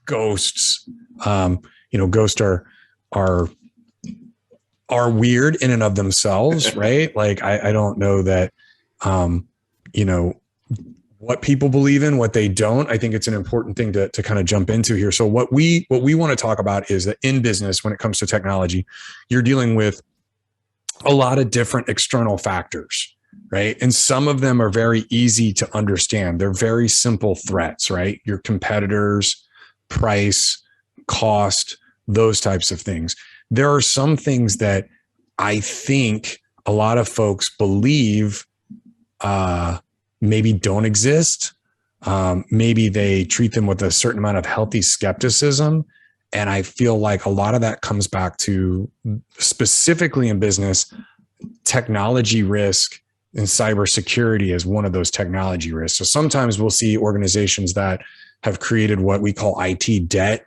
ghosts. Ghosts are weird in and of themselves, right? Like I don't know that, what people believe in, what they don't. I think it's an important thing to kind of jump into here. So what we want to talk about is that in business, when it comes to technology, you're dealing with a lot of different external factors, right? And some of them are very easy to understand. They're very simple threats, right? Your competitors, price, cost, those types of things. There are some things that I think a lot of folks believe maybe don't exist. Maybe they treat them with a certain amount of healthy skepticism. And I feel like a lot of that comes back to, specifically in business, technology risk, and cybersecurity is one of those technology risks. So sometimes we'll see organizations that have created what we call IT debt,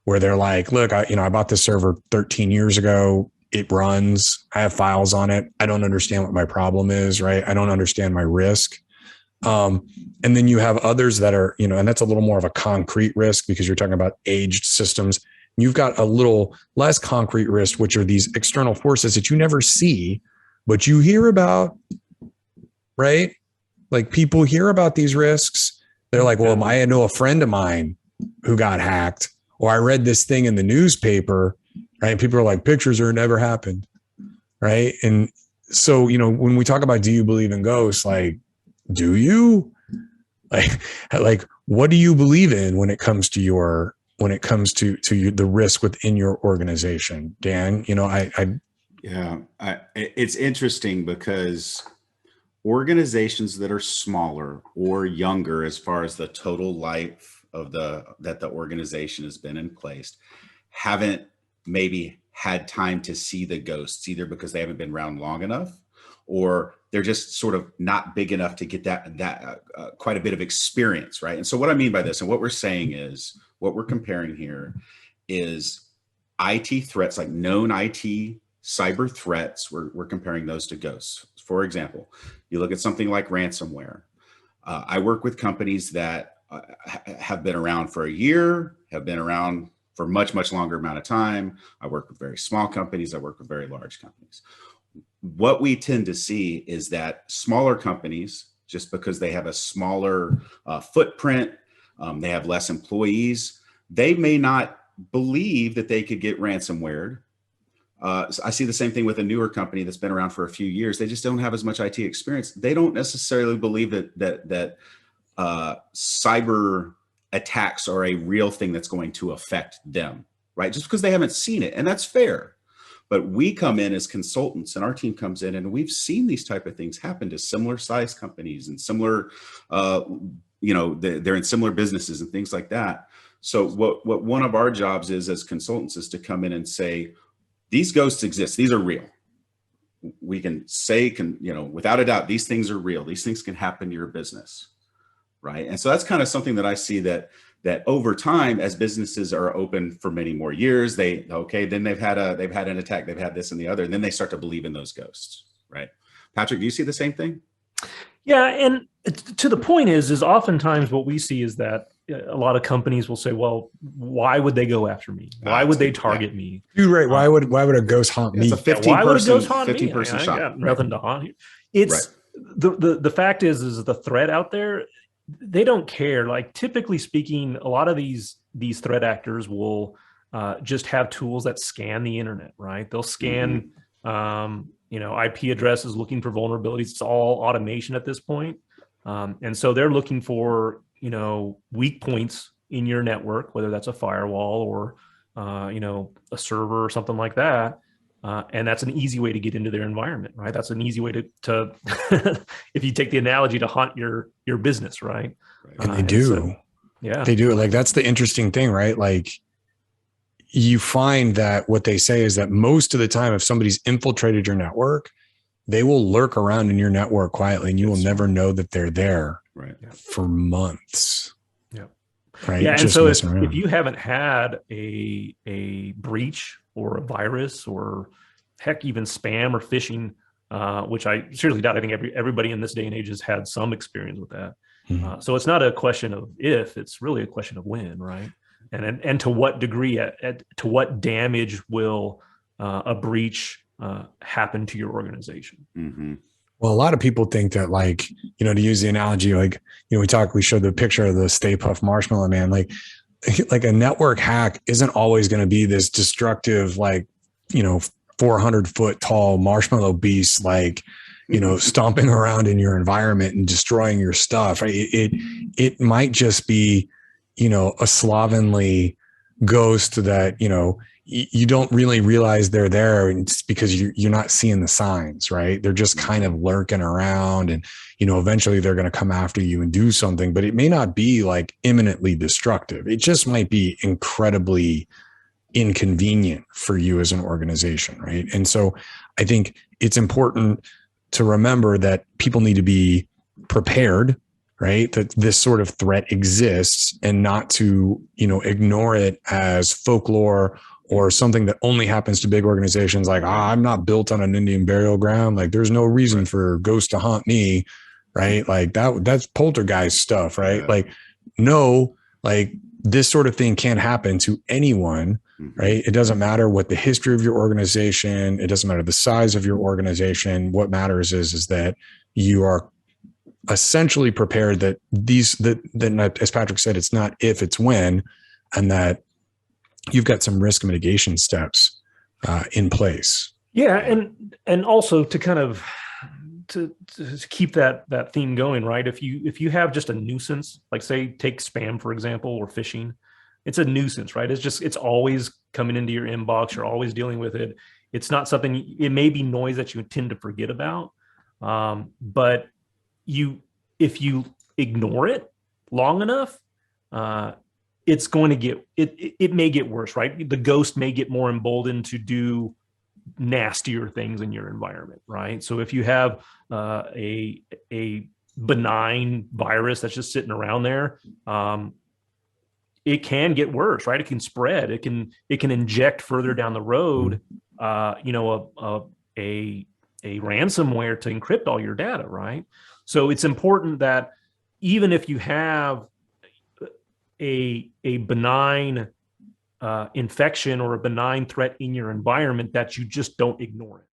where they're like, look, I bought this server 13 years ago. It runs. I have files on it. I don't understand what my problem is, right? I don't understand my risk. And then you have others that are, and that's a little more of a concrete risk because you're talking about aged systems. You've got a little less concrete risk, which are these external forces that you never see, but you hear about, right? Like people hear about these risks. They're like, well, I know a friend of mine who got hacked, or I read this thing in the newspaper, right? And people are like, pictures are never happened, right? And so, when we talk about, do you believe in ghosts? Like, do you? Like, what do you believe in when it comes to the risk within your organization? Dan, it's interesting because organizations that are smaller or younger, as far as the total life of that the organization has been in place, haven't maybe had time to see the ghosts, either because they haven't been around long enough, or they're just sort of not big enough to get that quite a bit of experience, right? And so what I mean by this, and what we're saying is, what we're comparing here is IT threats, like known IT cyber threats. We're comparing those to ghosts. For example, you look at something like ransomware. I work with companies that have been around for a year, have been around for much, much longer amount of time. I work with very small companies. I work with very large companies. What we tend to see is that smaller companies, just because they have a smaller footprint, they have less employees, they may not believe that they could get ransomware. So I see the same thing with a newer company that's been around for a few years. They just don't have as much IT experience. They don't necessarily believe that cyber attacks are a real thing that's going to affect them, right? Just because they haven't seen it, and that's fair. But we come in as consultants, and our team comes in, and we've seen these type of things happen to similar size companies and similar, they're in similar businesses and things like that. So what one of our jobs is as consultants is to come in and say, these ghosts exist. These are real. We can say, without a doubt, these things are real. These things can happen to your business, right? And so that's kind of something that I see that over time, as businesses are open for many more years, then they've had an attack, they've had this and the other, and then they start to believe in those ghosts, right? Patrick, do you see the same thing? Yeah, and to the point is oftentimes what we see is that a lot of companies will say, well, why would they go after me? Why would they target me? You're right. Why would a ghost haunt me? Why would a ghost haunt me? 15-person shop. I got nothing to haunt you. It's right. The fact is the threat out there, they don't care. Like, typically speaking, a lot of these threat actors will just have tools that scan the internet, right? They'll scan IP addresses, looking for vulnerabilities. It's all automation at this point. And so they're looking for, weak points in your network, whether that's a firewall or, a server or something like that. And that's an easy way to get into their environment, right? That's an easy way to if you take the analogy, to haunt your business, right? And they do. They do. Like, that's the interesting thing, right? Like, you find that what they say is that most of the time, if somebody's infiltrated your network, they will lurk around in your network quietly, and you will never know that they're there for months. Yeah. Right. Yeah. And so if you haven't had a breach or a virus, or heck, even spam or phishing, which I seriously doubt. I think everybody in this day and age has had some experience with that. So it's not a question of if, it's really a question of when, right? and to what degree, to what damage will a breach happen to your organization. Mm-hmm. Well, a lot of people think that, like, to use the analogy, like, we showed the picture of the Stay Puft Marshmallow Man, like a network hack isn't always going to be this destructive, like, 400-foot tall marshmallow beast, like, stomping around in your environment and destroying your stuff. Right? It might just be, a slovenly ghost that, you don't really realize they're there. And it's because you're not seeing the signs, right? They're just kind of lurking around, and, eventually they're going to come after you and do something, but it may not be like imminently destructive. It just might be incredibly inconvenient for you as an organization, right? And so I think it's important to remember that people need to be prepared, right? That this sort of threat exists, and not to, ignore it as folklore or something that only happens to big organizations. Like, I'm not built on an Indian burial ground. Like, there's no reason for ghosts to haunt me, right? Like that's poltergeist stuff, right? Yeah. Like, no, like this sort of thing can't happen to anyone, right? It doesn't matter what the history of your organization. It doesn't matter the size of your organization. What matters is that you are essentially prepared, that that as Patrick said, it's not if, it's when, and that you've got some risk mitigation steps in place. Yeah. And also to kind of, to keep that theme going, right? If you have just a nuisance, like say, take spam, for example, or phishing, it's a nuisance, right? It's always coming into your inbox. You're always dealing with it. It's not something, it may be noise that you tend to forget about. But if you ignore it long enough, it's going to get, it may get worse, right? The ghost may get more emboldened to do nastier things in your environment, right? So if you have a benign virus that's just sitting around there, it can get worse, right? It can spread. It can inject further down the road, a ransomware to encrypt all your data, right? So it's important that even if you have a benign infection or a benign threat in your environment, that you just don't ignore it.